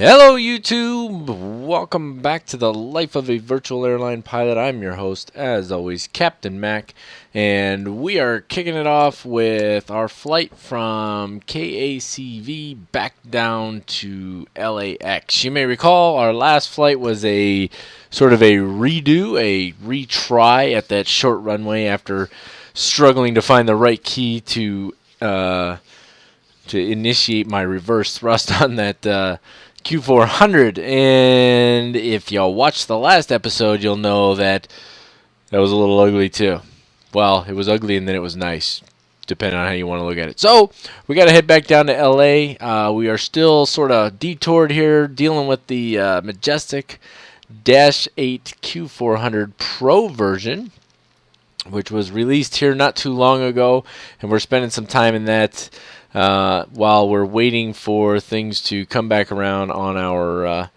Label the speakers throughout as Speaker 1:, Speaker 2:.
Speaker 1: Hello YouTube! Welcome back to the Life of a Virtual Airline Pilot. I'm your host, as always, Captain Mac, and we are kicking it off with our flight from KACV back down to LAX. You may recall our last flight was a sort of a redo, a retry at that short runway after struggling to find the right key to initiate my reverse thrust on that Q400, and if y'all watched the last episode, you'll know that that was a little ugly too. Well, it was ugly and then it was nice, depending on how you want to look at it. So, we got to head back down to LA. We are still sort of detoured here, dealing with the Majestic -8 Q400 Pro version, which was released here not too long ago, and we're spending some time in that while we're waiting for things to come back around on our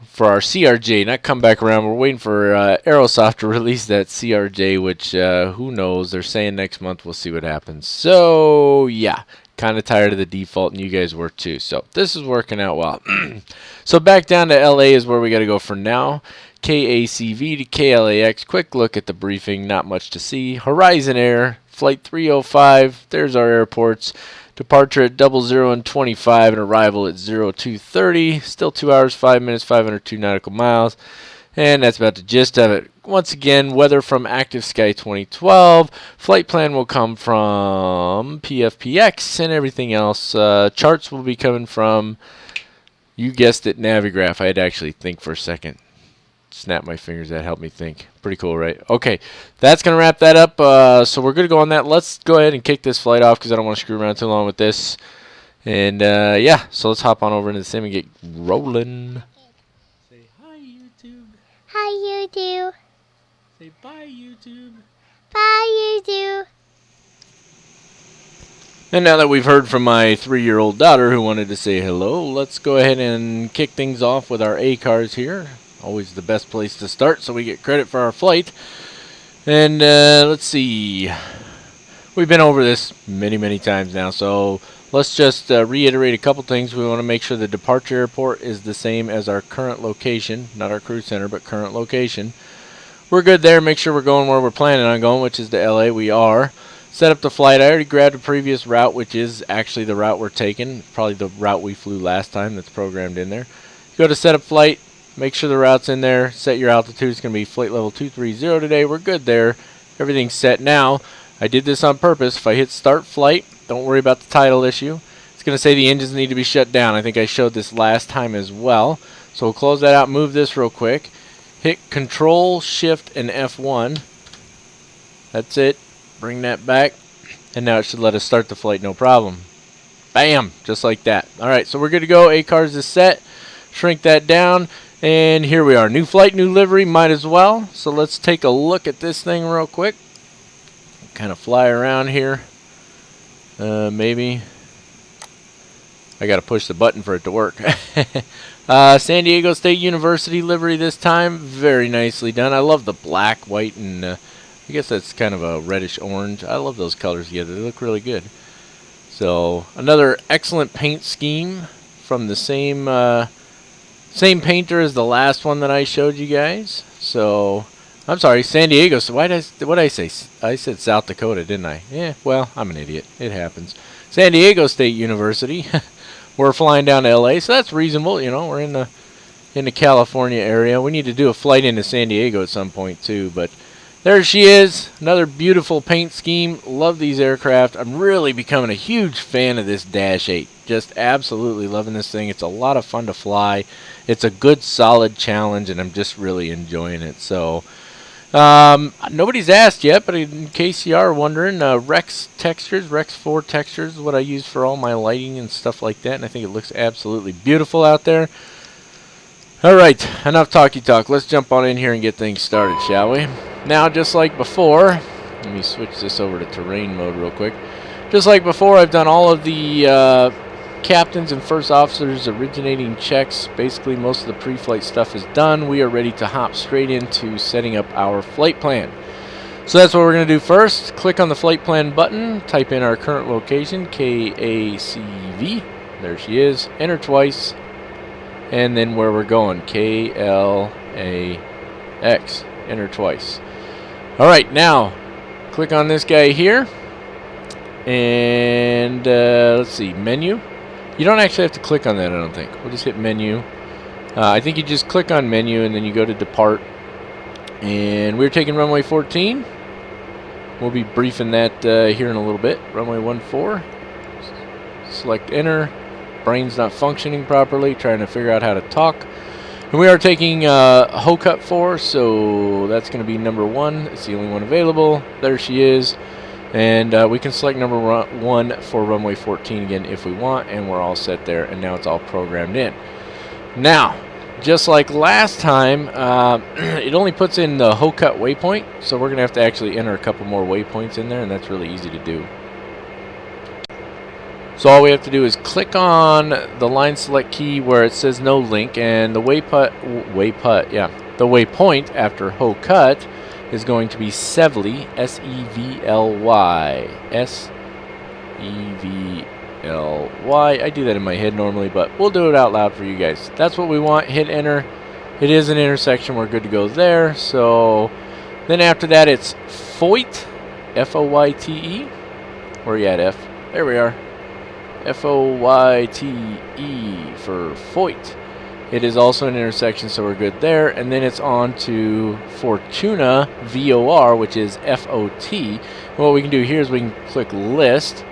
Speaker 1: for our CRJ. Not come back around, we're waiting for Aerosoft to release that CRJ, which who knows, they're saying next month. We'll see what happens. So yeah, kind of tired of the default, and you guys were too, so this is working out well. So back down to LA is where we got to go for now. KACV to KLAX. Quick look at the briefing, not much to see. Horizon Air, Flight 305, there's our airports. Departure at 00 and 25 and arrival at 0230. Still 2 hours, 5 minutes, 502 nautical miles. And that's about the gist of it. Once again, weather from Active Sky 2012. Flight plan will come from PFPX and everything else. Charts will be coming from, you guessed it, Navigraph. I had to actually think for a second. Snap my fingers, that helped me think. Pretty cool, right? Okay, that's going to wrap that up. So we're going to go on that. Let's go ahead and kick this flight off because I don't want to screw around too long with this. And yeah, so let's hop on over into the sim and get rolling. Say hi, YouTube.
Speaker 2: Hi, YouTube.
Speaker 1: Say bye, YouTube.
Speaker 2: Bye, YouTube.
Speaker 1: And now that we've heard from my 3-year-old daughter who wanted to say hello, let's go ahead and kick things off with our ACARS here. Always the best place to start so we get credit for our flight. And let's see. We've been over this many times now, so let's just reiterate a couple things. We want to make sure the departure airport is the same as our current location, not our cruise center, but current location. We're good there. Make sure we're going where we're planning on going, which is to LA. We are. Set up the flight. I already grabbed a previous route, which is actually the route we're taking. Probably the route we flew last time that's programmed in there. Go to set up flight. Make sure the route's in there. Set your altitude. It's going to be flight level 230 today. We're good there. Everything's set now. I did this on purpose. If I hit start flight, don't worry about the title issue. It's going to say the engines need to be shut down. I think I showed this last time as well. So we'll close that out. Move this real quick. Hit Control, Shift, and F1. That's it. Bring that back. And now it should let us start the flight, no problem. Bam! Just like that. Alright, so we're good to go. ACARS is set. Shrink that down. And here we are. New flight, new livery, might as well. So let's take a look at this thing real quick. Kind of fly around here. Maybe. I got to push the button for it to work. San Diego State University livery this time. Very nicely done. I love the black, white, and I guess that's kind of a reddish orange. I love those colors together. They look really good. So another excellent paint scheme from the same painter as the last one that I showed you guys. So, I'm sorry, San Diego. So what did I say? I said South Dakota, didn't I? Yeah, well, I'm an idiot. It happens. San Diego State University. We're flying down to LA, so that's reasonable. You know, we're in the California area. We need to do a flight into San Diego at some point too. But there she is. Another beautiful paint scheme. Love these aircraft. I'm really becoming a huge fan of this -8. Just absolutely loving this thing. It's a lot of fun to fly. It's a good, solid challenge, and I'm just really enjoying it. So, nobody's asked yet, but in case you are wondering, Rex Textures, Rex 4 Textures is what I use for all my lighting and stuff like that, and I think it looks absolutely beautiful out there. Alright, enough talky talk. Let's jump on in here and get things started, shall we? Now, just like before, let me switch this over to terrain mode real quick. Just like before, I've done all of the captains and first officers originating checks. Basically, most of the pre-flight stuff is done. We are ready to hop straight into setting up our flight plan. So that's what we're going to do first. Click on the flight plan button, type in our current location, KACV. There she is. Enter twice. and then where we're going, KLAX. Enter twice. All right, now click on this guy here, and let's see, menu. You don't actually have to click on that, I don't think. We'll just hit menu. I think you just click on menu and then you go to depart. And we're taking runway 14. We'll be briefing that here in a little bit. Runway 14. Select enter. Brain's not functioning properly, trying to figure out how to talk. And we are taking HOCUT 4, so that's going to be number 1. It's the only one available. There she is. And we can select number 1 for runway 14 again if we want, and we're all set there. And now it's all programmed in. Now, just like last time, it only puts in the HOCUT waypoint, so we're going to have to actually enter a couple more waypoints in there, and that's really easy to do. So all we have to do is click on the line select key where it says no link, and the the waypoint after HOCUT is going to be Sevely, S-E-V-L-Y, S-E-V-L-Y. I do that in my head normally, but we'll do it out loud for you guys. That's what we want. Hit enter. It is an intersection. We're good to go there. So then after that, it's Foyt, F-O-Y-T-E. Where are you at, F? There we are. F-O-Y-T-E for Foyt. It is also an intersection, so we're good there. And then it's on to Fortuna, V-O-R, which is F-O-T. What we can do here is we can click list.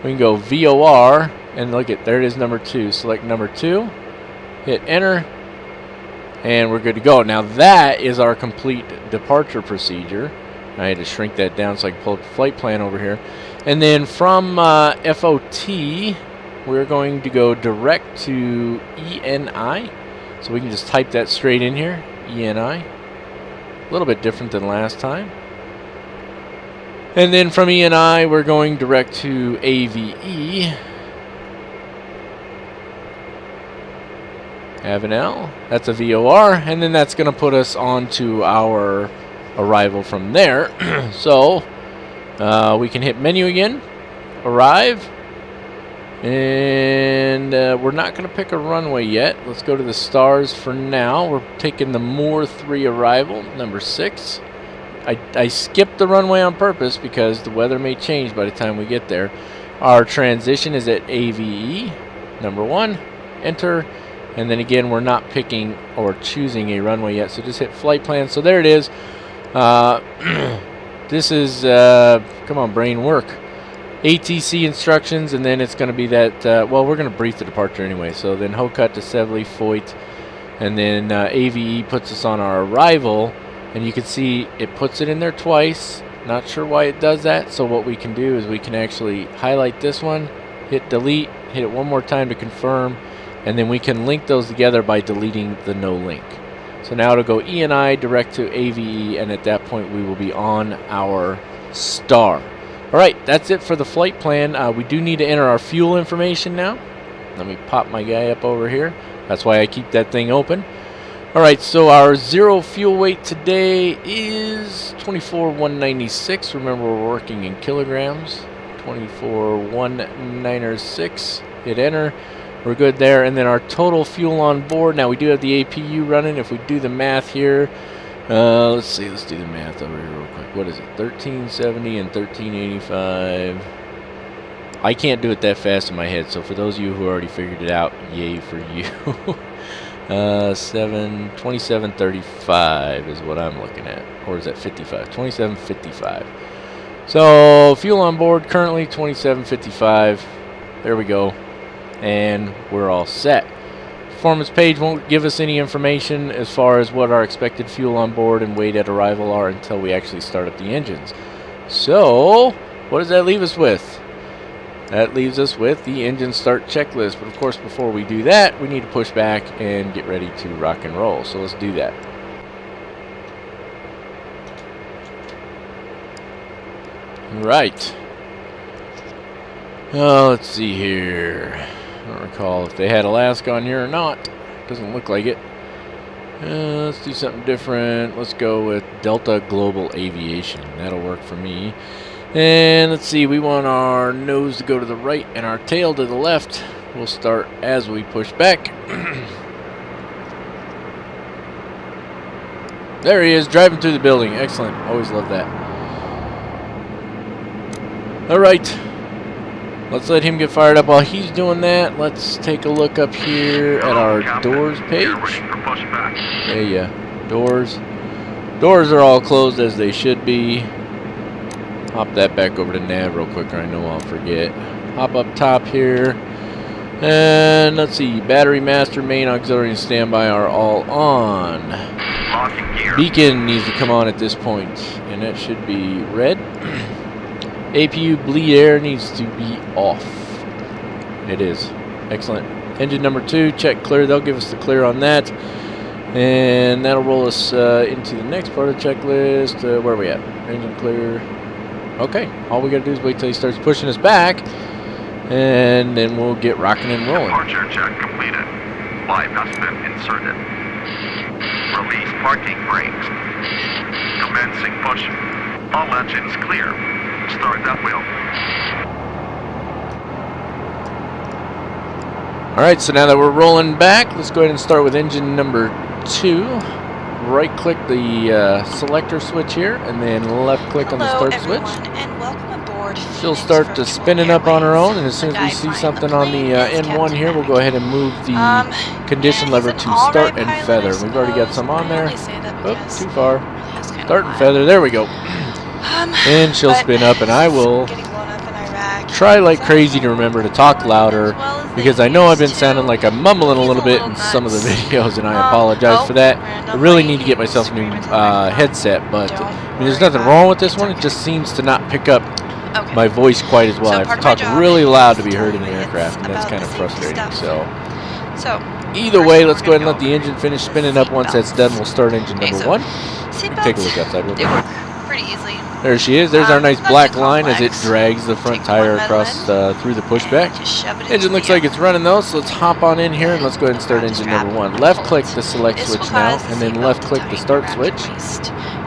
Speaker 1: We can go V-O-R, and look at, there it is, number 2. Select number 2, hit enter, and we're good to go. Now that is our complete departure procedure. I had to shrink that down so I can pull up the flight plan over here. And then from FOT, we're going to go direct to ENI. So we can just type that straight in here, ENI. A little bit different than last time. And then from ENI, we're going direct to AVE. Avenel, that's a VOR, and then that's going to put us on to our arrival from there. So we can hit menu again, arrive, and we're not going to pick a runway yet. Let's go to the stars for now. We're taking the Moore 3 arrival, number 6. I skipped the runway on purpose because the weather may change by the time we get there. Our transition is at AVE, number 1, enter, and then again we're not picking or choosing a runway yet, so just hit flight plan. So there it is. This is, come on brain, work. ATC instructions, and then it's going to be that, well, we're going to brief the departure anyway. So then HOCUT to Sevely, Foyt, and then AVE puts us on our arrival, and you can see it puts it in there twice. Not sure why it does that, so what we can do is we can actually highlight this one, hit delete, hit it one more time to confirm, and then we can link those together by deleting the no link. So now it'll go ENI direct to AVE, and at that point we will be on our star. Alright, that's it for the flight plan. We do need to enter our fuel information now. Let me pop my guy up over here. That's why I keep that thing open. Alright, so our zero fuel weight today is 24,196. Remember, we're working in kilograms. 24,196. Hit enter. We're good there. And then our total fuel on board. Now, we do have the APU running. If we do the math here, let's see. Let's do the math over here real quick. What is it? 1370 and 1385. I can't do it that fast in my head. So for those of you who already figured it out, yay for you. 2735 is what I'm looking at. Or is that 55? 2755. So fuel on board currently 2755. There we go. And we're all set. Performance page won't give us any information as far as what our expected fuel on board and weight at arrival are until we actually start up the engines. So what does that leave us with? That leaves us with the engine start checklist. But of course, before we do that, we need to push back and get ready to rock and roll. So let's do that. Right. Let's see here. I don't recall if they had Alaska on here or not. Doesn't look like it. Let's do something different. Let's go with Delta Global Aviation. That'll work for me. And let's see, we want our nose to go to the right and our tail to the left. We'll start as we push back. There he is, driving through the building. Excellent. Always love that. All right. Let's let him get fired up. While he's doing that, let's take a look up here at our doors page. Yeah. Doors. Doors are all closed as they should be. Hop that back over to nav real quick, or I know I'll forget. Hop up top here. And let's see. Battery, master, main, auxiliary, and standby are all on. Beacon needs to come on at this point, and that should be red. APU bleed air needs to be off. It is. Excellent. Engine number 2, check clear. They'll give us the clear on that. And that'll roll us into the next part of the checklist. Where are we at? Engine clear. Okay. All we got to do is wait till he starts pushing us back. And then we'll get rocking and rolling.
Speaker 3: Departure check completed. Live has been inserted. Release parking brakes. Commencing push. All engines clear. Start that wheel.
Speaker 1: Alright, so now that we're rolling back, let's go ahead and start with engine number 2. Right click the selector switch here, and then left click on the start switch.
Speaker 4: And welcome aboard.
Speaker 1: She'll start to spinning up on her own, and as soon as we see something on the N1 here, we'll go ahead and move the condition lever to start and feather. We've already got some on there. Oops, too far. Start and feather, there we go. And she'll spin up, and I will try like crazy to remember to talk louder, because I know I've been sounding like I'm mumbling a little bit in some of the videos, and I apologize for that. I really need to get myself a new headset, but I mean, there's nothing wrong with this one. It just seems to not pick up my voice quite as well. I have to talk really loud to be heard in the aircraft, and that's kind of frustrating. So either way, let's go ahead and let the engine finish spinning up. Once that's done, we'll start engine number 1. Take a look outside real quick.
Speaker 4: Pretty easily.
Speaker 1: There she is. There's our nice black line as it drags the front tire across through the pushback. Engine looks like it's running though, so let's hop on in here and let's go ahead and start engine number 1. Left click the select switch now, and then left click the start switch.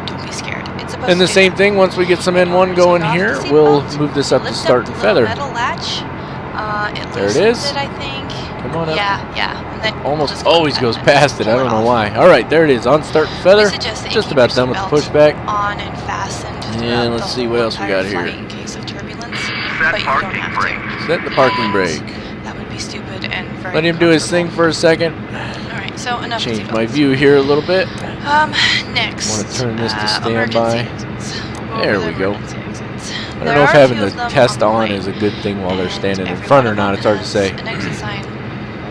Speaker 4: Don't be scared.
Speaker 1: And the same thing, once we get some N1 going here, we'll move this up to start and feather. There it is. Come on up.
Speaker 4: Yeah.
Speaker 1: Almost always goes past it. I don't know why. All right, there it is. On start and feather. Just about done with the pushback.
Speaker 4: On and fastened.
Speaker 1: And let's see what else we got here.
Speaker 4: In case of turbulence,
Speaker 3: Set parking brake.
Speaker 1: Set the parking brake.
Speaker 4: That would be stupid and very.
Speaker 1: Let him do his thing for a second.
Speaker 4: All right, so enough.
Speaker 1: Change my view here a little bit.
Speaker 4: Next.
Speaker 1: Want to turn this to standby. There we go. I don't
Speaker 4: There
Speaker 1: know if
Speaker 4: are
Speaker 1: having
Speaker 4: two
Speaker 1: the
Speaker 4: of them
Speaker 1: test
Speaker 4: on the
Speaker 1: on
Speaker 4: right.
Speaker 1: is a good thing while they're
Speaker 4: And
Speaker 1: standing in
Speaker 4: every
Speaker 1: front
Speaker 4: one
Speaker 1: or
Speaker 4: of
Speaker 1: not.
Speaker 4: them
Speaker 1: It's hard to
Speaker 4: has
Speaker 1: say.
Speaker 4: an exit sign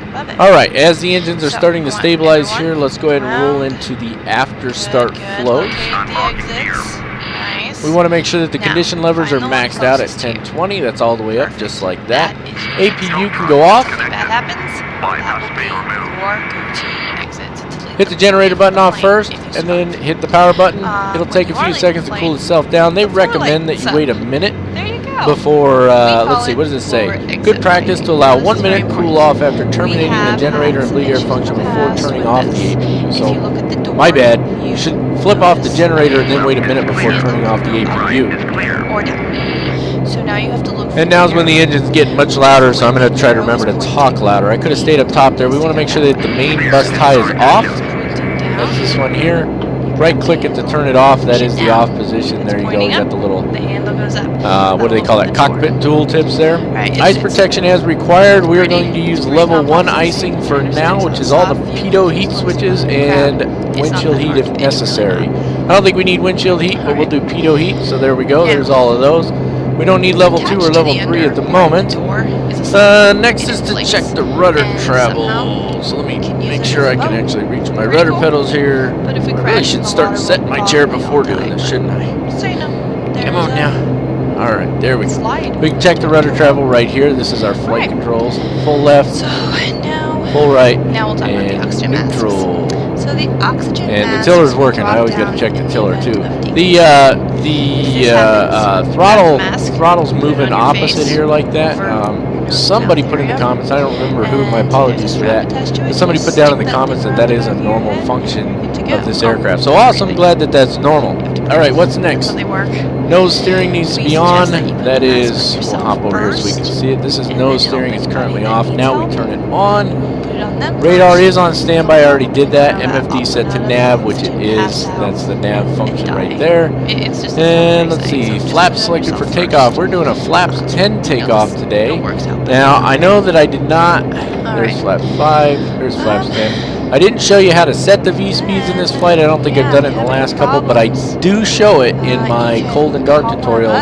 Speaker 4: above it.
Speaker 1: All right, as the engines are
Speaker 4: So,
Speaker 1: starting to
Speaker 4: come on,
Speaker 1: stabilize
Speaker 4: everyone.
Speaker 1: here, let's go ahead and roll
Speaker 4: Around.
Speaker 1: into the after
Speaker 4: Good,
Speaker 1: start
Speaker 4: good.
Speaker 1: flows.
Speaker 4: Locate the exits. Nice.
Speaker 1: We want to make sure that the
Speaker 4: Now,
Speaker 1: condition levers are
Speaker 4: find the one
Speaker 1: maxed out at
Speaker 4: closest to you.
Speaker 1: 1020. That's all the way up, just like that.
Speaker 4: That is
Speaker 1: APU can go off.
Speaker 4: If that happens,
Speaker 3: Bypass
Speaker 4: that will
Speaker 3: being
Speaker 4: be
Speaker 3: removed.
Speaker 4: your go-to exit to leave
Speaker 1: Hit the generator button off first,
Speaker 4: if you
Speaker 1: and then
Speaker 4: stop.
Speaker 1: hit the power button. It'll
Speaker 4: when
Speaker 1: take a
Speaker 4: you are
Speaker 1: few
Speaker 4: leaving
Speaker 1: seconds
Speaker 4: the
Speaker 1: to cool
Speaker 4: plane,
Speaker 1: itself down. They
Speaker 4: before
Speaker 1: recommend that
Speaker 4: lights
Speaker 1: you
Speaker 4: up.
Speaker 1: wait a minute
Speaker 4: There you go.
Speaker 1: before,
Speaker 4: call
Speaker 1: let's see,
Speaker 4: it
Speaker 1: what does it say?
Speaker 4: forward exit
Speaker 1: Good practice to allow 1 minute
Speaker 4: This is
Speaker 1: cool
Speaker 4: very
Speaker 1: off after terminating the
Speaker 4: have
Speaker 1: generator
Speaker 4: had
Speaker 1: and bleed air
Speaker 4: some
Speaker 1: function
Speaker 4: issues
Speaker 1: before
Speaker 4: in the
Speaker 1: turning
Speaker 4: past
Speaker 1: off
Speaker 4: with
Speaker 1: the
Speaker 4: this.
Speaker 1: APU.
Speaker 4: If
Speaker 1: So,
Speaker 4: you look at the door,
Speaker 1: my bad. You
Speaker 4: you
Speaker 1: should flip off the
Speaker 4: notice
Speaker 1: generator and then wait a minute before
Speaker 3: Clear.
Speaker 1: turning off the
Speaker 3: Right
Speaker 1: APU.
Speaker 3: is clear.
Speaker 4: or down. So now you have to look.
Speaker 1: And now's when the engine's getting much louder, so I'm going to try to remember to talk louder. I could have stayed up top there. We want to make sure that the main bus tie is off. That's this one here. Right click it to turn it off. That is the off position. There you go. You got the little,
Speaker 4: The handle goes up.
Speaker 1: what do they call that? Cockpit tool tips there.
Speaker 4: Right,
Speaker 1: Ice
Speaker 4: it's
Speaker 1: protection as required. We are going to use level 1 icing for now, which is all the pitot heat switches and windshield heat if necessary. I don't think we need windshield heat, but we'll do pitot heat. So there we go. There's all of those. We don't need level 2 or level 3 at the moment. Next is to check the rudder travel. So let me make sure I can actually reach my rudder pedals here.
Speaker 4: But if we
Speaker 1: I really
Speaker 4: crash in
Speaker 1: should
Speaker 4: the
Speaker 1: start
Speaker 4: water,
Speaker 1: setting
Speaker 4: we'll
Speaker 1: my chair
Speaker 4: probably
Speaker 1: before
Speaker 4: all
Speaker 1: doing
Speaker 4: die.
Speaker 1: this, shouldn't I?
Speaker 4: So you know, there's
Speaker 1: Come on now. Alright, there we go.
Speaker 4: slide.
Speaker 1: We can check the rudder travel right here. This is our flight
Speaker 4: Right.
Speaker 1: controls. Full left,
Speaker 4: So now,
Speaker 1: full right,
Speaker 4: now we'll talk about the
Speaker 1: and
Speaker 4: oxygen masks.
Speaker 1: neutral.
Speaker 4: So the oxygen
Speaker 1: And the
Speaker 4: masks
Speaker 1: tiller's
Speaker 4: will
Speaker 1: working. I
Speaker 4: drop
Speaker 1: always got
Speaker 4: down
Speaker 1: to check the
Speaker 4: in
Speaker 1: tiller
Speaker 4: event
Speaker 1: too.
Speaker 4: of
Speaker 1: Throttle's moving
Speaker 4: on your
Speaker 1: opposite
Speaker 4: face,
Speaker 1: here like that.
Speaker 4: over
Speaker 1: Somebody put in the
Speaker 4: area.
Speaker 1: comments. I don't remember who. My
Speaker 4: And
Speaker 1: apologies for that.
Speaker 4: strap attached to it.
Speaker 1: But somebody
Speaker 4: You
Speaker 1: put down in
Speaker 4: stick
Speaker 1: the
Speaker 4: that
Speaker 1: comments that
Speaker 4: thing
Speaker 1: that is a
Speaker 4: around your
Speaker 1: normal
Speaker 4: head,
Speaker 1: function
Speaker 4: good to go.
Speaker 1: of this
Speaker 4: Oh,
Speaker 1: aircraft. So awesome. Glad that that's normal. All right, what's
Speaker 4: That's
Speaker 1: next?
Speaker 4: how they work.
Speaker 1: Nose steering needs to
Speaker 4: We
Speaker 1: be on.
Speaker 4: suggest that you put
Speaker 1: That
Speaker 4: the mask
Speaker 1: is,
Speaker 4: on
Speaker 1: we'll
Speaker 4: yourself
Speaker 1: hop over here so we can
Speaker 4: first,
Speaker 1: see it. This is
Speaker 4: and
Speaker 1: nose
Speaker 4: then
Speaker 1: steering.
Speaker 4: open
Speaker 1: It's currently
Speaker 4: button
Speaker 1: off.
Speaker 4: that
Speaker 1: Now we
Speaker 4: needs
Speaker 1: turn it
Speaker 4: help.
Speaker 1: on.
Speaker 4: Put it on on them.
Speaker 1: Radar is on standby. I already did that.
Speaker 4: Now
Speaker 1: MFD
Speaker 4: I'll
Speaker 1: set
Speaker 4: put
Speaker 1: to
Speaker 4: out
Speaker 1: nav,
Speaker 4: a
Speaker 1: which it
Speaker 4: to
Speaker 1: is.
Speaker 4: pass
Speaker 1: That's the
Speaker 4: out
Speaker 1: nav
Speaker 4: and
Speaker 1: function
Speaker 4: die.
Speaker 1: right there.
Speaker 4: It's just a
Speaker 1: And
Speaker 4: military
Speaker 1: let's
Speaker 4: thing,
Speaker 1: see,
Speaker 4: so just
Speaker 1: flaps
Speaker 4: prepare
Speaker 1: selected for
Speaker 4: yourself
Speaker 1: takeoff.
Speaker 4: first.
Speaker 1: We're doing a flaps 10 takeoff
Speaker 4: Unless
Speaker 1: today.
Speaker 4: it works out.
Speaker 1: Now, I know that I did not. There's
Speaker 4: Alright.
Speaker 1: flaps 5. There's flaps 10. I didn't show you how to set the V-speeds in this flight. I don't think I've done it in the last couple, but I do show it in my cold and dark tutorial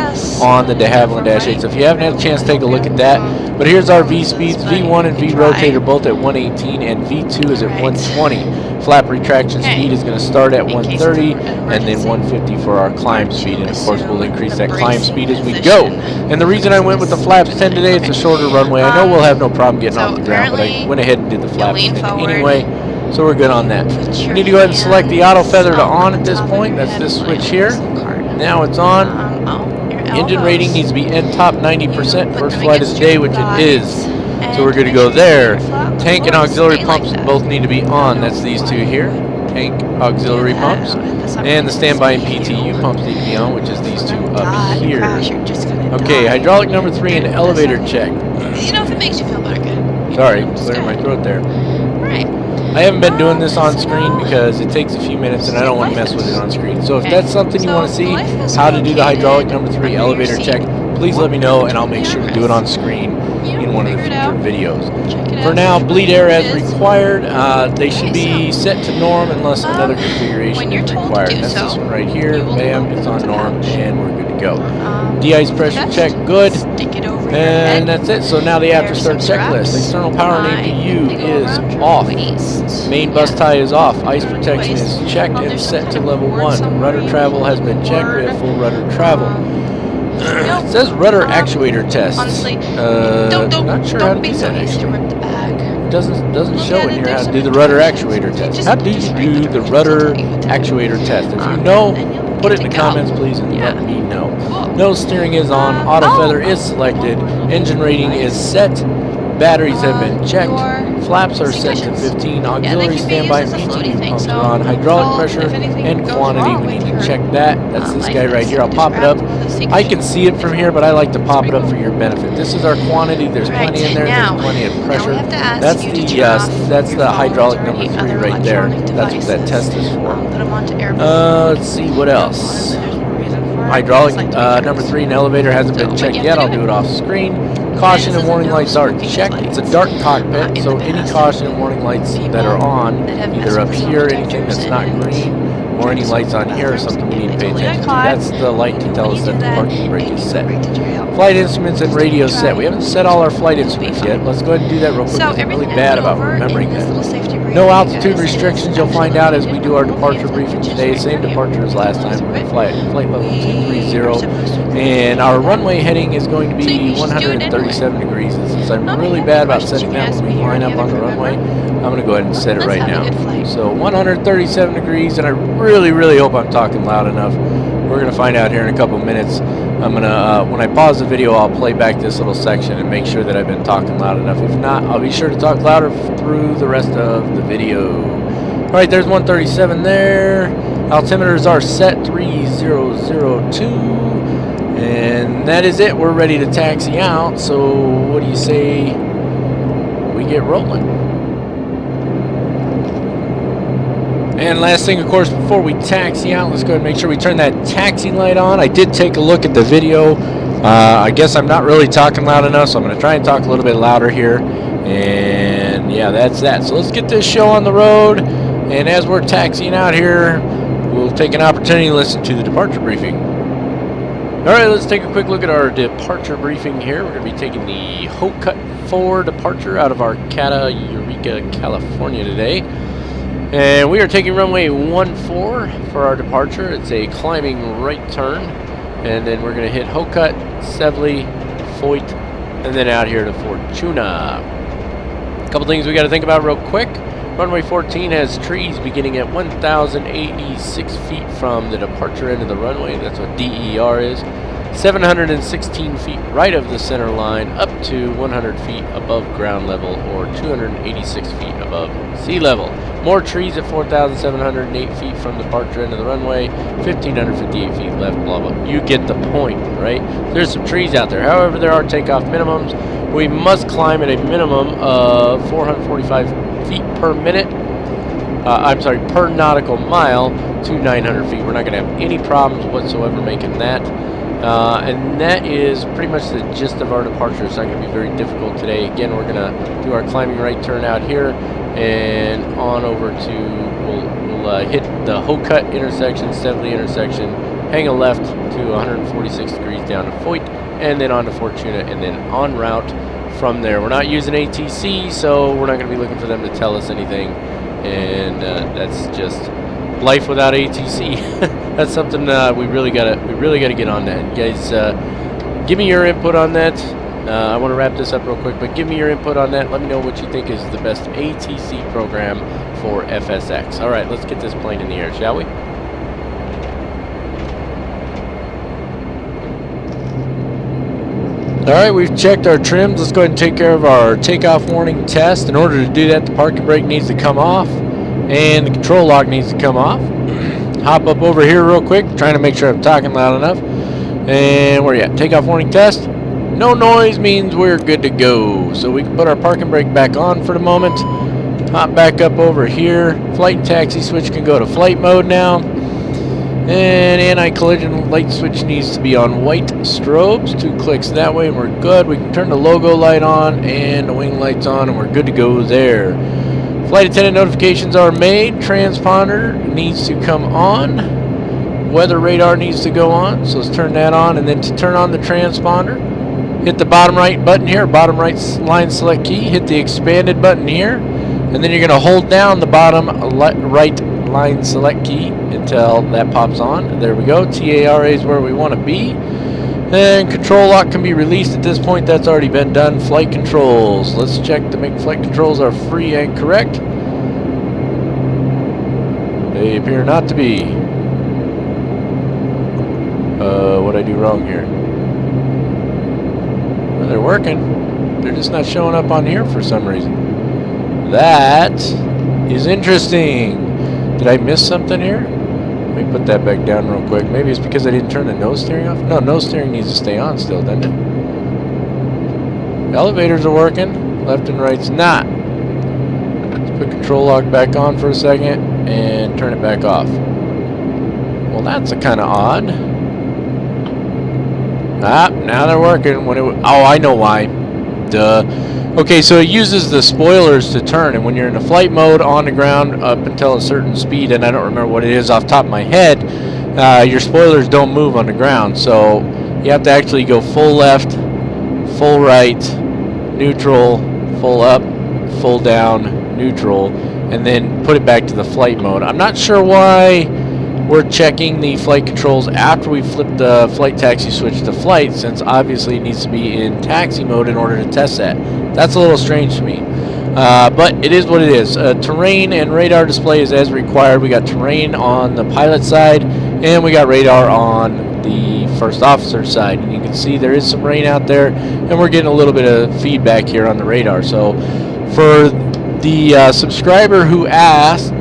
Speaker 1: on the de Havilland Dash 8. So if you haven't had a chance, take a look at that. But here's our V-speeds. V1 and V rotate are both at 118, and V2 is at 120. Flap retraction speed is going to start at 130, and then 150 for our climb speed. And of course, we'll increase that climb speed as we go. And the reason I went with the flaps 10 today, it's a shorter runway. I know we'll have no problem getting off the ground, but I went ahead and did the flaps 10 anyway. So we're good on that. We need to go ahead and select the auto feather to on at this point. That's this switch here. Now it's on. Engine rating needs to be top 90%. First flight of the day, which it is. So we're going to go there. Tank and auxiliary pumps both need to be on. That's these two here. Tank, auxiliary pumps. And the standby and PTU pumps need to be on, which is these two up here. Okay, hydraulic number 3 and elevator check.
Speaker 4: You know, if it makes you feel better, good.
Speaker 1: Sorry, clearing my throat there.
Speaker 4: Right.
Speaker 1: I haven't been doing this on screen because it takes a few minutes and I don't want to mess with it on screen. So if that's something you want to see, how to do the hydraulic number 3 elevator check, please let me know and I'll make sure to do it on screen in one of the future videos. For now, bleed air as required. They should be set to norm unless another configuration is required. That's this one right here. Bam, it's on norm and we're good to go. De-ice pressure check, good. And that's it. So now the after start checklist. External power and APU is off. Main bus tie is off. Ice protection is checked and set to level 1. Rudder travel has been checked. We have full rudder travel. It says rudder actuator tests.
Speaker 4: Honestly,
Speaker 1: not sure how to do that actually. Doesn't show in here how to do the rudder actuator test. How do you do the rudder actuator test? If you know, put it in the comments please and let me know. Nose steering is on. Auto feather is selected. Engine rating is set. Batteries have been checked. Flaps are set to 15. Auxiliary standby and PTU pumps are on. Hydraulic pressure and quantity, we need to check that. That's this guy right here. I'll pop it up. I can see it from here, but I like to pop it up for your benefit. This is our quantity. There's plenty in there. There's plenty of pressure. That's the hydraulic number 3 right there. That's what that test is for. Let's see what else. Hydraulic number 3 and elevator hasn't been checked yet. I'll do it off screen. Caution and warning lights are checked. It's a dark cockpit, so any caution and warning lights that are on, either up here, anything that's not green, or any lights on here, or something we need to pay attention to. That's the light to tell us that the parking brake is set. Flight instruments and radio set. We haven't set all our flight instruments yet. Let's go ahead and do that real quick. I'm really bad about remembering that. No altitude restrictions. You'll find out as we do our departure briefing today. Same departure as last time. We're flight level 230. And our runway heading is going to be 137 degrees. And since I'm really bad about setting that when we line up on the runway, I'm going to go ahead and set it right now. So 137 degrees, and I really hope I'm talking loud enough. We're going to find out here in a couple minutes. I'm going to, when I pause the video, I'll play back this little section and make sure that I've been talking loud enough. If not, I'll be sure to talk louder through the rest of the video. Alright, there's 137 there. Altimeters are set 3002. And that is it. We're ready to taxi out. So what do you say we get rolling? And last thing, of course, before we taxi out, let's go ahead and make sure we turn that taxi light on. I did take a look at the video. I guess I'm not really talking loud enough, so I'm going to try and talk a little bit louder here. And yeah, that's that. So let's get this show on the road. And as we're taxiing out here, we'll take an opportunity to listen to the departure briefing. Alright, let's take a quick look at our departure briefing here. We're going to be taking the Hocut 4 departure out of Arcata, Eureka, California today. And we are taking runway 14 for our departure. It's a climbing right turn. And then we're going to hit Hocut, Sevely, Foyt, and then out here to Fortuna. A couple things we got to think about real quick. Runway 14 has trees beginning at 1,086 feet from the departure end of the runway. That's what DER is. 716 feet right of the center line up to 100 feet above ground level or 286 feet above sea level. More trees at 4,708 feet from the departure end of the runway, 1,558 feet left, blah, blah. You get the point, right? There's some trees out there. However, there are takeoff minimums. We must climb at a minimum of 445 feet per minute. I'm sorry, per nautical mile to 900 feet. We're not going to have any problems whatsoever making that. And that is pretty much the gist of our departure. It's not going to be very difficult today. Again, we're going to do our climbing right turn out here and on over to, we'll hit the Hokut intersection, Stevely intersection, hang a left to 146 degrees down to Foyt, and then on to Fortuna, and then en route from there. We're not using ATC, so we're not going to be looking for them to tell us anything, and that's just life without ATC. That's something we really gotta get on that. You guys, give me your input on that. I want to wrap this up real quick, but give me your input on that. Let me know what you think is the best ATC program for FSX. All right, let's get this plane in the air, shall we? All right, we've checked our trims. Let's go ahead and take care of our takeoff warning test. In order to do that, the parking brake needs to come off and the control lock needs to come off. Hop up over here real quick, trying to make sure I'm talking loud enough. And where you at? Takeoff warning test. No noise means we're good to go. So we can put our parking brake back on for the moment. Hop back up over here. Flight and taxi switch can go to flight mode now. And anti-collision light switch needs to be on white strobes. 2 clicks that way and we're good. We can turn the logo light on and the wing lights on and we're good to go there. Flight attendant notifications are made. Transponder needs to come on. Weather radar needs to go on. So let's turn that on. And then to turn on the transponder, hit the bottom right button here, bottom right line select key. Hit the expanded button here. And then you're going to hold down the bottom right line select key until that pops on. There we go. TARA is where we want to be. And control lock can be released at this point. That's already been done. Flight controls. Let's check to make flight controls are free and correct. They appear not to be. What'd I do wrong here? Well, they're working. They're just not showing up on here for some reason. That is interesting. Did I miss something here? Let me put that back down real quick. Maybe it's because I didn't turn the nose steering off. No, nose steering needs to stay on still, doesn't it? Elevators are working. Left and right's not. Let's put control lock back on for a second and turn it back off. Well, that's a kind of odd. Ah, now they're working. Oh, I know why. Duh. Okay, so it uses the spoilers to turn, and when you're in the flight mode on the ground up until a certain speed, and I don't remember what it is off the top of my head, your spoilers don't move on the ground, so you have to actually go full left, full right, neutral, full up, full down, neutral, and then put it back to the flight mode. I'm not sure why we're checking the flight controls after we flip the flight taxi switch to flight, since obviously it needs to be in taxi mode in order to test that. That's a little strange to me, but it is what it is. Terrain and radar display is as required. We got terrain on the pilot side, and we got radar on the first officer side. And you can see there is some rain out there, and we're getting a little bit of feedback here on the radar. So for the subscriber who asked,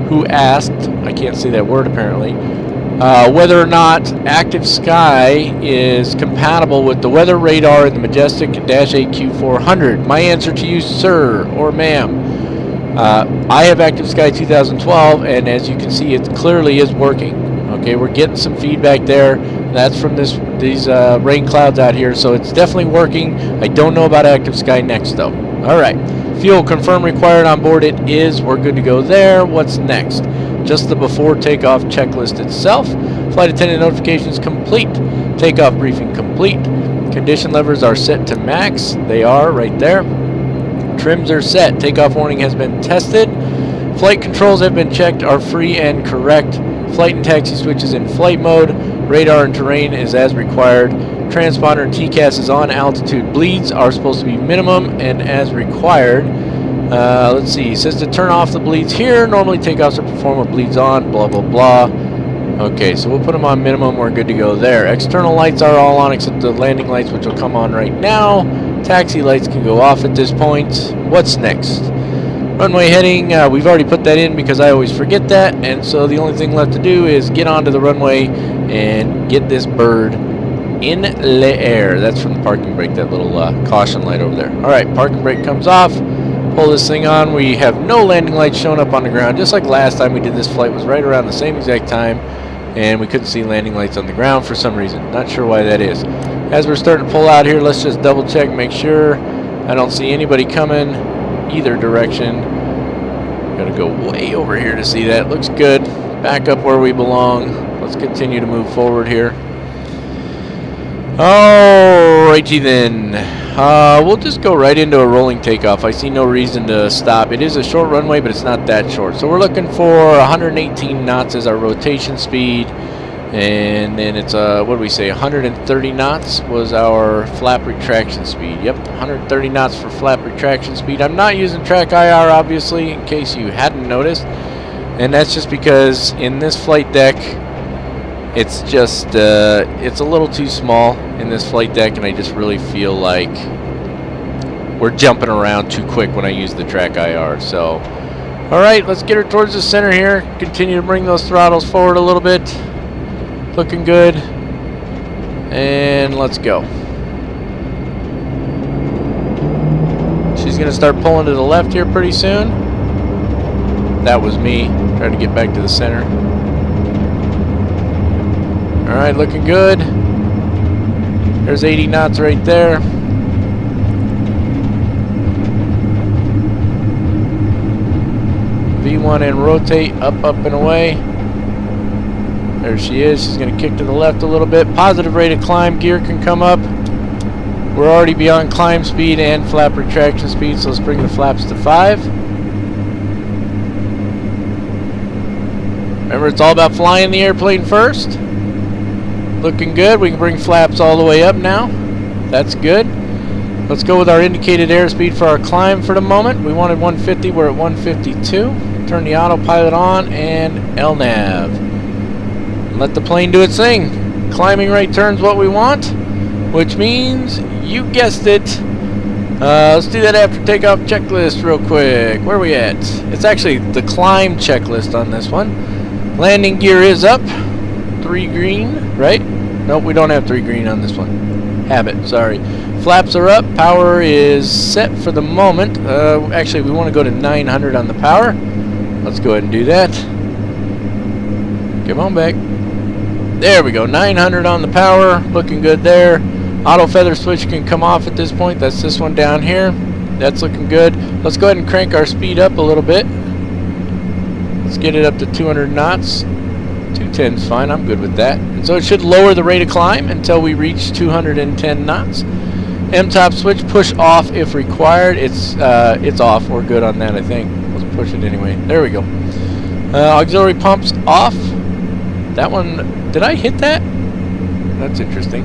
Speaker 1: I can't say that word apparently, whether or not Active Sky is compatible with the weather radar in the Majestic Q400. My answer to you, sir or ma'am, I have Active Sky 2012, and as you can see, it clearly is working. Okay, we're getting some feedback there. That's from these rain clouds out here, so it's definitely working. I don't know about Active Sky Next though. All right, fuel confirm required on board. It is. We're good to go there. What's next? Just the before takeoff checklist itself. Flight attendant notifications complete. Takeoff briefing complete. Condition levers are set to max. They are right there. Trims are set. Takeoff warning has been tested. Flight controls have been checked, are free and correct. Flight and taxi switches in flight mode. Radar and terrain is as required. Transponder and TCAS is on altitude. Bleeds are supposed to be minimum and as required. Let's see. It says to turn off the bleeds here. Normally takeoffs are performed with bleeds on. Blah, blah, blah. Okay, so we'll put them on minimum. We're good to go there. External lights are all on except the landing lights, which will come on right now. Taxi lights can go off at this point. What's next? Runway heading. We've already put that in because I always forget that. And so the only thing left to do is get onto the runway and get this bird in the air. That's from the parking brake, that little caution light over there. All right, parking brake comes off. Pull this thing on. We have no landing lights showing up on the ground. Just like last time we did this flight, was right around the same exact time, and we couldn't see landing lights on the ground for some reason. Not sure why that is. As we're starting to pull out here, let's just double check, make sure. I don't see anybody coming either direction. Gotta go way over here to see that. Looks good. Back up where we belong. Let's continue to move forward here. Alrighty then. We'll just go right into a rolling takeoff. I see no reason to stop. It is a short runway, but it's not that short. So we're looking for 118 knots as our rotation speed. And then it's, what do we say, 130 knots was our flap retraction speed. Yep, 130 knots for flap retraction speed. I'm not using track IR, obviously, in case you hadn't noticed. And that's just because in this flight deck, it's just, it's a little too small in this flight deck, and I just really feel like we're jumping around too quick when I use the track IR. So, alright, let's get her towards the center here. Continue to bring those throttles forward a little bit. Looking good. And let's go. She's going to start pulling to the left here pretty soon. That was me. Trying to get back to the center. Alright, looking good. There's 80 knots right there. V1 and rotate, up, and away. There she is. She's going to kick to the left a little bit. Positive rate of climb. Gear can come up. We're already beyond climb speed and flap retraction speed, so let's bring the flaps to 5. Remember, it's all about flying the airplane first. Looking good. We can bring flaps all the way up now. That's good. Let's go with our indicated airspeed for our climb for the moment. We wanted 150. We're at 152. Turn the autopilot on and LNAV. Let the plane do its thing. Climbing right turn's what we want, which means, you guessed it, let's do that after takeoff checklist real quick. Where are we at? It's actually the climb checklist on this one. Landing gear is up. 3 green, right? Nope, we don't have 3 green on this one. Have it, sorry. Flaps are up. Power is set for the moment. Actually, we want to go to 900 on the power. Let's go ahead and do that. Come on back. There we go. 900 on the power. Looking good there. Auto feather switch can come off at this point. That's this one down here. That's looking good. Let's go ahead and crank our speed up a little bit. Let's get it up to 200 knots. 210 is fine. I'm good with that. And so it should lower the rate of climb until we reach 210 knots. M-top switch, push off if required. It's off. We're good on that, I think. Let's push it anyway. There we go. Auxiliary pumps off. That one, did I hit that? That's interesting.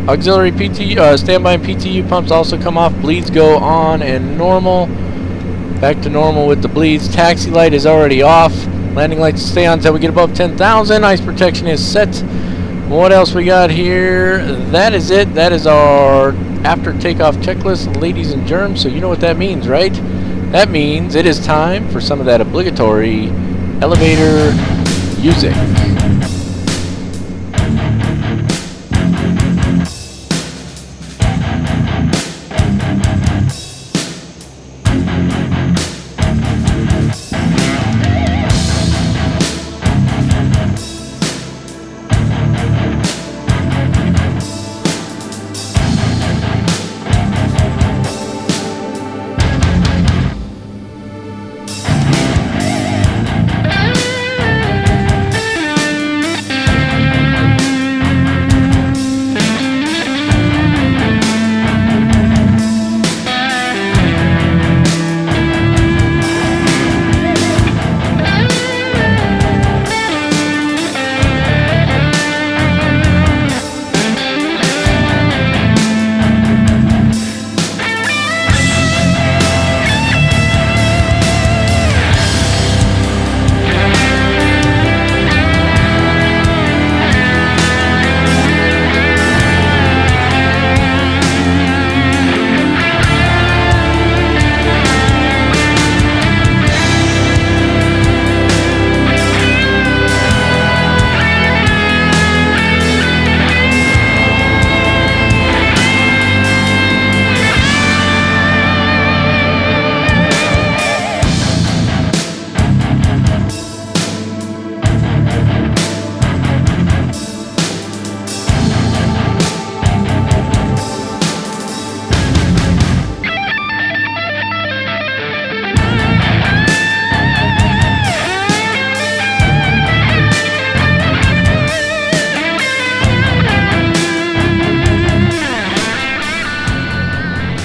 Speaker 1: Auxiliary PTU, standby and PTU pumps also come off. Bleeds go on and normal. Back to normal with the bleeds. Taxi light is already off. Landing lights stay on until we get above 10,000. Ice protection is set. What else we got here? That is it. That is our after takeoff checklist, ladies and germs. So you know what that means, right? That means it is time for some of that obligatory elevator music.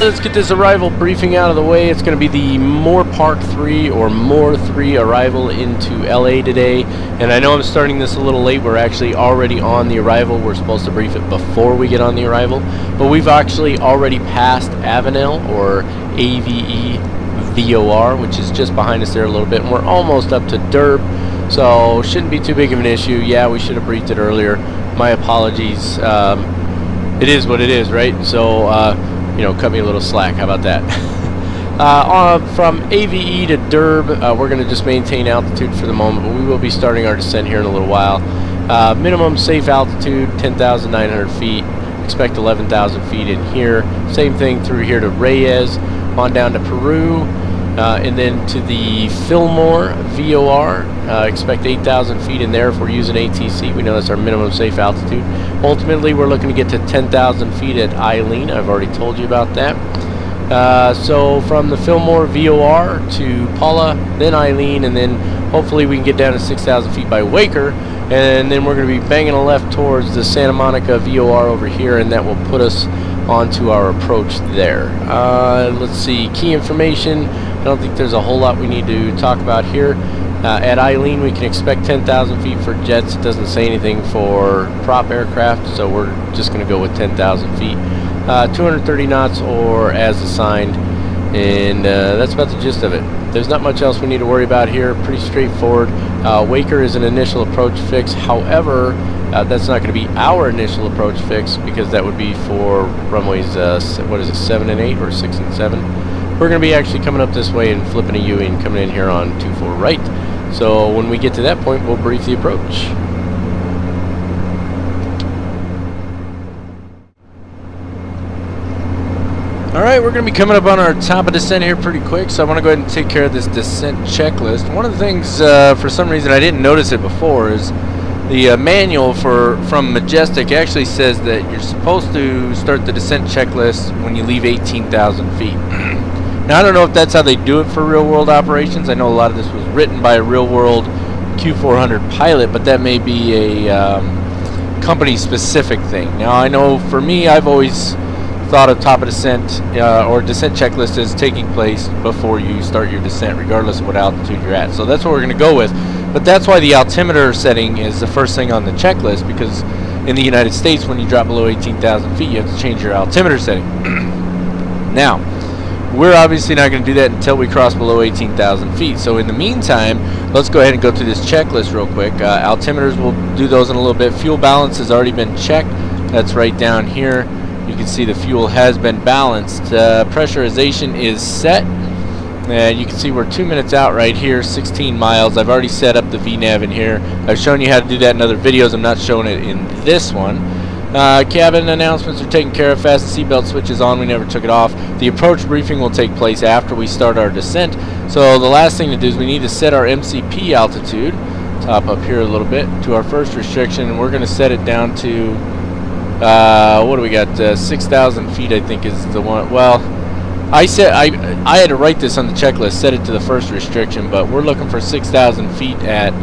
Speaker 1: Let's get this arrival briefing out of the way. It's going to be the Moore Park 3 or Moore 3 arrival into LA today. And I know I'm starting this a little late. We're actually already on the arrival. We're supposed to brief it before we get on the arrival. But we've actually already passed Avenel, or AVE VOR, which is just behind us there a little bit. And we're almost up to Derb. So shouldn't be too big of an issue. Yeah, we should have briefed it earlier. My apologies. It is what it is, right? So, you know, cut me a little slack. How about that? From AVE to Derb, we're going to just maintain altitude for the moment, but we will be starting our descent here in a little while. Minimum safe altitude, 10,900 feet. Expect 11,000 feet in here. Same thing through here to Reyes, on down to Peru, and then to the Fillmore VOR. Expect 8,000 feet in there if we're using ATC. We know that's our minimum safe altitude. Ultimately, we're looking to get to 10,000 feet at Eileen. I've already told you about that. So from the Fillmore VOR to Paula, then Eileen, and then hopefully we can get down to 6,000 feet by Waker, and then we're going to be banging a left towards the Santa Monica VOR over here, and that will put us onto our approach there. Let's see, key information. I don't think there's a whole lot we need to talk about here. At Eileen, we can expect 10,000 feet for jets. It doesn't say anything for prop aircraft, so we're just going to go with 10,000 feet. 230 knots or as assigned, and that's about the gist of it. There's not much else we need to worry about here. Pretty straightforward. Waker is an initial approach fix. However, that's not going to be our initial approach fix, because that would be for runways, what is it, 7 and 8 or 6 and 7. We're going to be actually coming up this way and flipping a U and coming in here on 24 right. So when we get to that point, we'll brief the approach. Alright, we're going to be coming up on our top of descent here pretty quick, so I want to go ahead and take care of this descent checklist. One of the things, for some reason I didn't notice it before, is the manual from Majestic actually says that you're supposed to start the descent checklist when you leave 18,000 feet. Now, I don't know if that's how they do it for real-world operations. I know a lot of this was written by a real-world Q400 pilot, but that may be a company-specific thing. Now, I know for me, I've always thought of top of descent or descent checklist as taking place before you start your descent, regardless of what altitude you're at. So that's what we're going to go with. But that's why the altimeter setting is the first thing on the checklist, because in the United States, when you drop below 18,000 feet, you have to change your altimeter setting. Now, we're obviously not going to do that until we cross below 18,000 feet. So in the meantime, let's go ahead and go through this checklist real quick. Altimeters, we'll do those in a little bit. Fuel balance has already been checked. That's right down here. You can see the fuel has been balanced. Pressurization is set. And you can see we're 2 minutes out right here, 16 miles. I've already set up the VNAV in here. I've shown you how to do that in other videos. I'm not showing it in this one. Cabin announcements are taken care of. Fasten seatbelt switch is on. We never took it off. The approach briefing will take place after we start our descent. So the last thing to do is we need to set our MCP altitude, top up here a little bit, to our first restriction, and we're going to set it down to what do we got? 6,000 feet, I think, is the one. Well, I had to write this on the checklist, set it to the first restriction, but we're looking for 6,000 feet at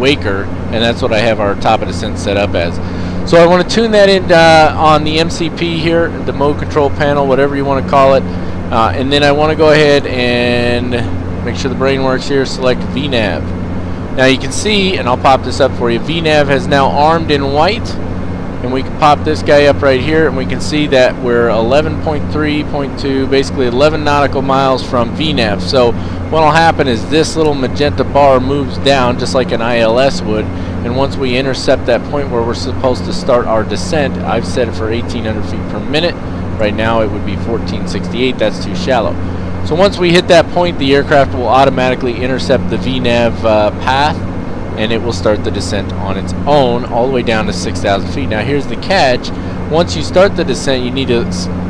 Speaker 1: Waker, and that's what I have our top of descent set up as. So I want to tune that in on the MCP here, the mode control panel, whatever you want to call it, and then I want to go ahead and make sure the brain works here. Select VNAV. Now you can see, and I'll pop this up for you, VNAV has now armed in white. And we can pop this guy up right here, and we can see that we're 11.3.2, basically 11 nautical miles from VNAV. So what will happen is this little magenta bar moves down just like an ILS would, and once we intercept that point where we're supposed to start our descent, I've set it for 1,800 feet per minute. Right now it would be 1468. That's too shallow. So once we hit that point, the aircraft will automatically intercept the VNAV path, and it will start the descent on its own all the way down to 6,000 feet. Now here's the catch. Once you start the descent, you need to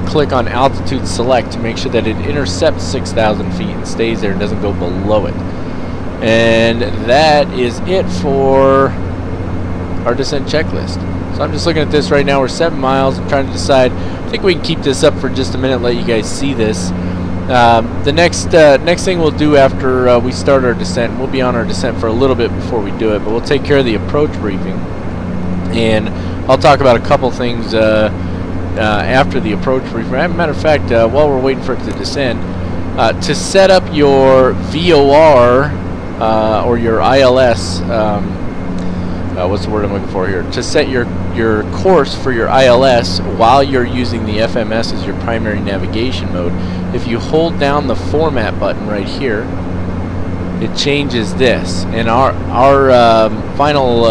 Speaker 1: click on altitude select to make sure that it intercepts 6,000 feet and stays there and doesn't go below it. And that is it for our descent checklist. So I'm just looking at this right now. We're 7 miles. I'm trying to decide. I think we can keep this up for just a minute, let you guys see this. The next thing we'll do after we start our descent, we'll be on our descent for a little bit before we do it, but we'll take care of the approach briefing, and I'll talk about a couple things after the approach briefing. Matter of fact, while we're waiting for it to descend, to set up your VOR or your ILS, what's the word I'm looking for here? To set your course for your ILS while you're using the FMS as your primary navigation mode, if you hold down the format button right here, it changes this. And our final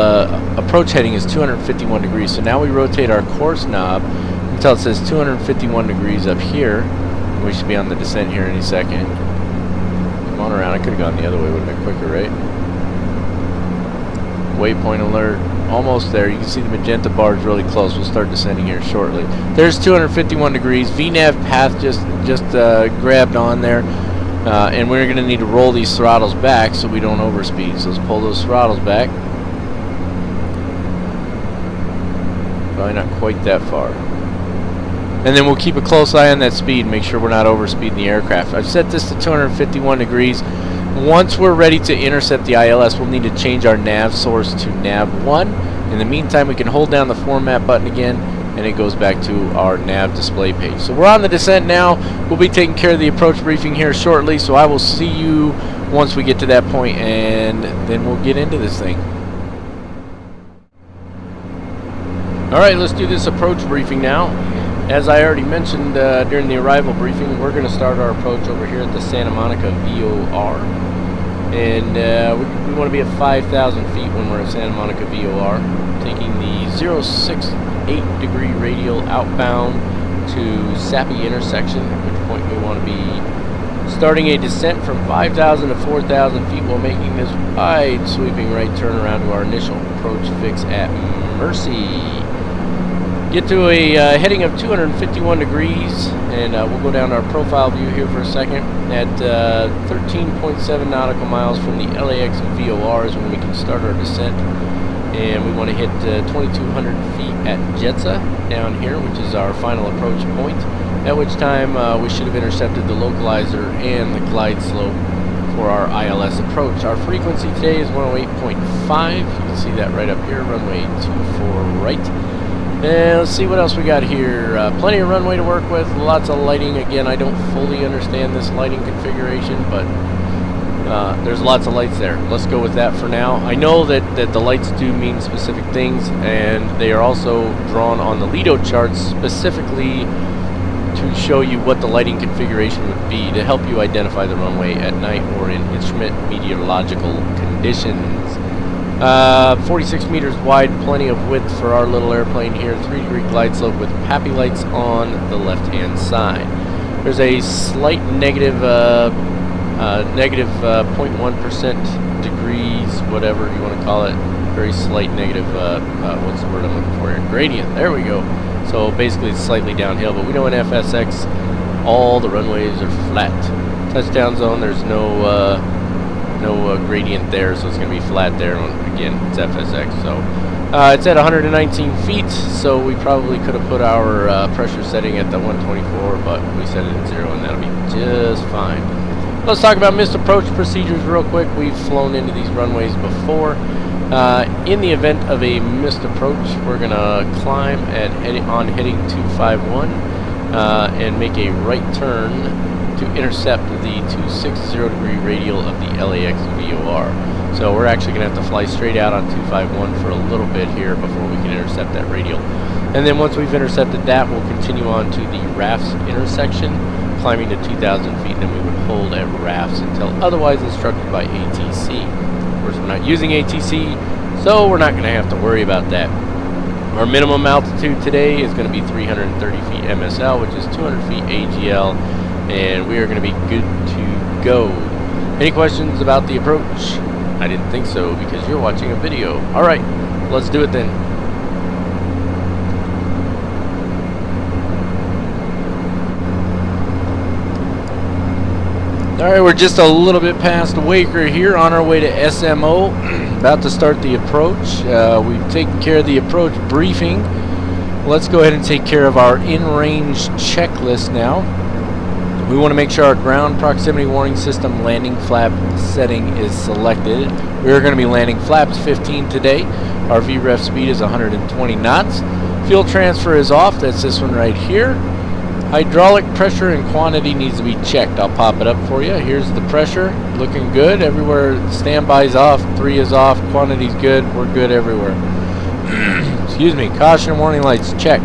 Speaker 1: approach heading is 251 degrees. So now we rotate our course knob until it says 251 degrees up here. We should be on the descent here any second. Come on around. I could have gone the other way. Would have been quicker, right? Waypoint alert. Almost there. You can see the magenta bars really close. We'll start descending here shortly. There's 251 degrees. VNAV path just grabbed on there. And we're going to need to roll these throttles back so we don't overspeed. So let's pull those throttles back. Probably not quite that far. And then we'll keep a close eye on that speed, make sure we're not overspeeding the aircraft. I've set this to 251 degrees. Once we're ready to intercept the ILS, we'll need to change our nav source to nav 1. In the meantime, we can hold down the format button again, and it goes back to our nav display page. So we're on the descent now. We'll be taking care of the approach briefing here shortly, so I will see you once we get to that point, and then we'll get into this thing. Alright, let's do this approach briefing now. As I already mentioned during the arrival briefing, we're going to start our approach over here at the Santa Monica VOR. And we want to be at 5,000 feet when we're at Santa Monica VOR, taking the 068 degree radial outbound to Sappy intersection, at which point we want to be starting a descent from 5,000 to 4,000 feet while making this wide sweeping right turn around to our initial approach fix at Mercy. Get to a heading of 251 degrees, and we'll go down our profile view here for a second. At 13.7 nautical miles from the LAX VOR is when we can start our descent. And we want to hit 2,200 feet at Jetsa down here, which is our final approach point, at which time we should have intercepted the localizer and the glide slope for our ILS approach. Our frequency today is 108.5. You can see that right up here, runway 24 right. And let's see what else we got here. Plenty of runway to work with, lots of lighting. Again, I don't fully understand this lighting configuration, but there's lots of lights there. Let's go with that for now. I know that the lights do mean specific things, and they are also drawn on the Lido charts specifically to show you what the lighting configuration would be to help you identify the runway at night or in instrument meteorological conditions. 46 meters wide, plenty of width for our little airplane here. 3-degree glide slope with PAPI lights on the left-hand side. There's a slight negative 0.1% degrees, whatever you want to call it. Very slight negative, what's the word I'm looking for here? Gradient. There we go. So basically it's slightly downhill, but we know in FSX all the runways are flat. Touchdown zone, there's no gradient there, so it's going to be flat there. Again, it's FSX, so it's at 119 feet, so we probably could have put our pressure setting at the 124, but we set it at 0, and that'll be just fine. Let's talk about missed approach procedures real quick. We've flown into these runways before. In the event of a missed approach, we're going to climb on heading 251 and make a right turn to intercept the 260 degree radial of the LAX VOR. So we're actually going to have to fly straight out on 251 for a little bit here before we can intercept that radial. And then once we've intercepted that, we'll continue on to the RAFS intersection, climbing to 2,000 feet, and then we would hold at RAFS until otherwise instructed by ATC. Of course, we're not using ATC, so we're not going to have to worry about that. Our minimum altitude today is going to be 330 feet MSL, which is 200 feet AGL, and we are going to be good to go. Any questions about the approach? I didn't think so, because you're watching a video. Alright, let's do it then. Alright, we're just a little bit past Waker here, on our way to SMO, about to start the approach. We've taken care of the approach briefing. Let's go ahead and take care of our in-range checklist now. We want to make sure our ground proximity warning system landing flap setting is selected. We're going to be landing flaps 15 today. Our VREF speed is 120 knots. Fuel transfer is off. That's this one right here. Hydraulic pressure and quantity needs to be checked. I'll pop it up for you. Here's the pressure. Looking good. Everywhere standby's off. 3 is off. Quantity's good. We're good everywhere. Excuse me. Caution and warning lights. Check.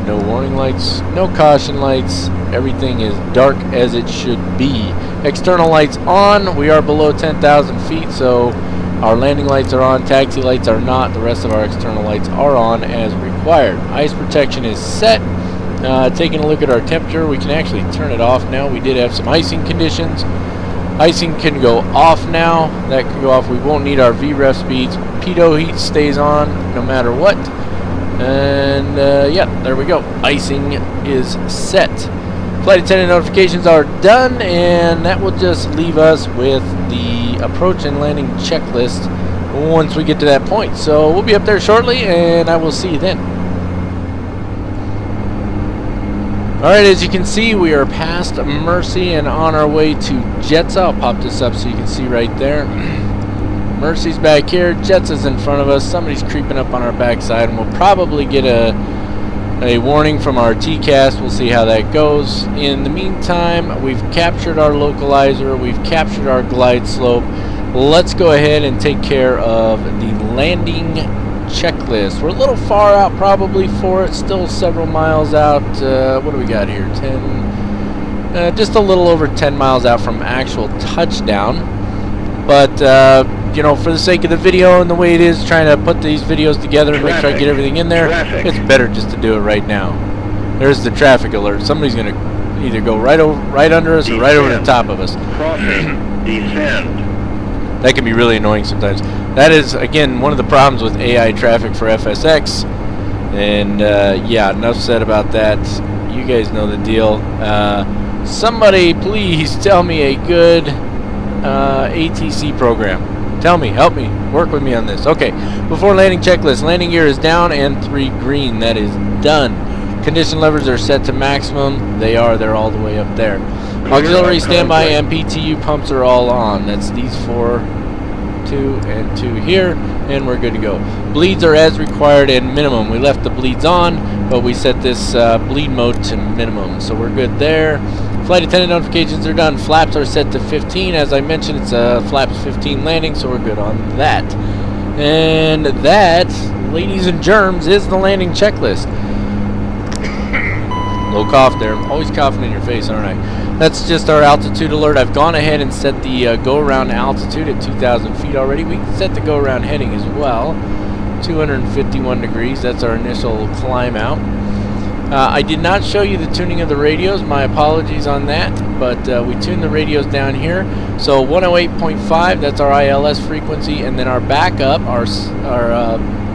Speaker 1: No warning lights. No caution lights. Everything is dark as it should be. External lights on. We are below 10,000 feet, so our landing lights are on. Taxi lights are not. The rest of our external lights are on as required. Ice protection is set. Taking a look at our temperature, we can actually turn it off now. We did have some icing conditions. Icing can go off now. That can go off. We won't need our VREF speeds. Pitot heat stays on no matter what. And yeah, there we go. Icing is set. Flight attendant notifications are done, and that will just leave us with the approach and landing checklist once we get to that point. So we'll be up there shortly, and I will see you then. Alright, as you can see, we are past Mercy and on our way to Jetsa. I'll pop this up so you can see right there. Mercy's back here, Jetsa's in front of us. Somebody's creeping up on our backside, and we'll probably get a warning from our TCAS. We'll see how that goes. In the meantime, we've captured our localizer, we've captured our glide slope. Let's go ahead and take care of the landing checklist. We're a little far out probably for it, still several miles out. What do we got here? 10, just a little over 10 miles out from actual touchdown. But you know, for the sake of the video and the way it is, trying to put these videos together and make sure I get everything in there, it's better just to do it right now. There's the traffic alert. Somebody's gonna either go right under us or right over the top of us.
Speaker 5: Crossing. Descend.
Speaker 1: That can be really annoying sometimes. That is, again, one of the problems with AI traffic for FSX. And yeah, enough said about that. You guys know the deal. Somebody please tell me a good ATC program. Tell me, help me, work with me on this. Okay, before landing checklist, landing gear is down and 3 green. That is done. Condition levers are set to maximum. They're all the way up there. Auxiliary standby and PTU pumps are all on. That's these 4, 2, and 2 here, and we're good to go. Bleeds are as required and minimum. We left the bleeds on, but we set this bleed mode to minimum, so we're good there. Flight attendant notifications are done. Flaps are set to 15. As I mentioned, it's a flaps 15 landing, so we're good on that. And that, ladies and germs, is the landing checklist. Little cough there. I'm always coughing in your face, aren't I? That's just our altitude alert. I've gone ahead and set the go-around altitude at 2,000 feet already. We can set the go-around heading as well. 251 degrees. That's our initial climb out. I did not show you the tuning of the radios. My apologies on that. But we tuned the radios down here. So 108.5, that's our ILS frequency. And then our backup, our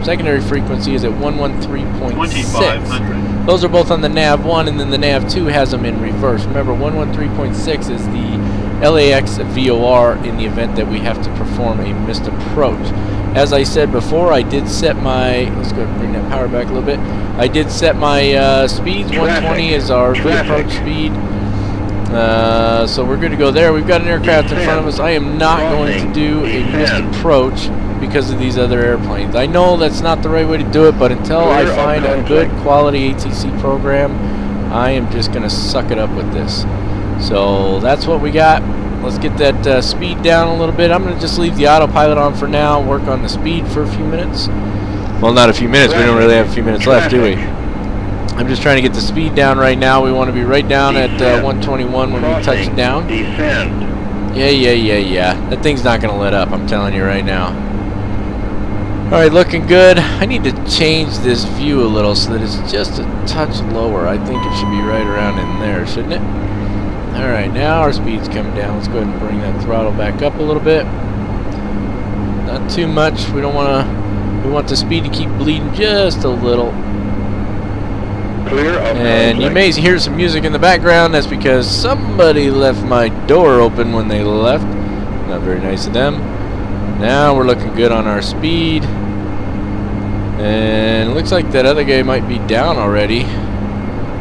Speaker 1: secondary frequency is at 113.6. Those are both on the NAV1, and then the NAV2 has them in reverse. Remember, 113.6 is the LAX VOR in the event that we have to perform a missed approach. As I said before, I did set my, let's go bring that power back a little bit. I did set my speeds. 120 is our approach speed. So we're good to go there. We've got an aircraft in front of us. I am not going to do a missed approach because of these other airplanes. I know that's not the right way to do it, but until I find a good quality ATC program, I am just going to suck it up with this. So that's what we got. Let's get that speed down a little bit. I'm going to just leave the autopilot on for now, work on the speed for a few minutes. Well, not a few minutes. We don't really have a few minutes left, do we? I'm just trying to get the speed down right now. We want to be right down at 121 when we touch down. Yeah. That thing's not going to let up, I'm telling you right now. Alright, looking good. I need to change this view a little so that it's just a touch lower. I think it should be right around in there, shouldn't it? Alright, now our speed's coming down. Let's go ahead and bring that throttle back up a little bit. Not too much. We don't want to. We want the speed to keep bleeding just a little. And you may hear some music in the background. That's because somebody left my door open when they left. Not very nice of them. Now we're looking good on our speed. And it looks like that other guy might be down already.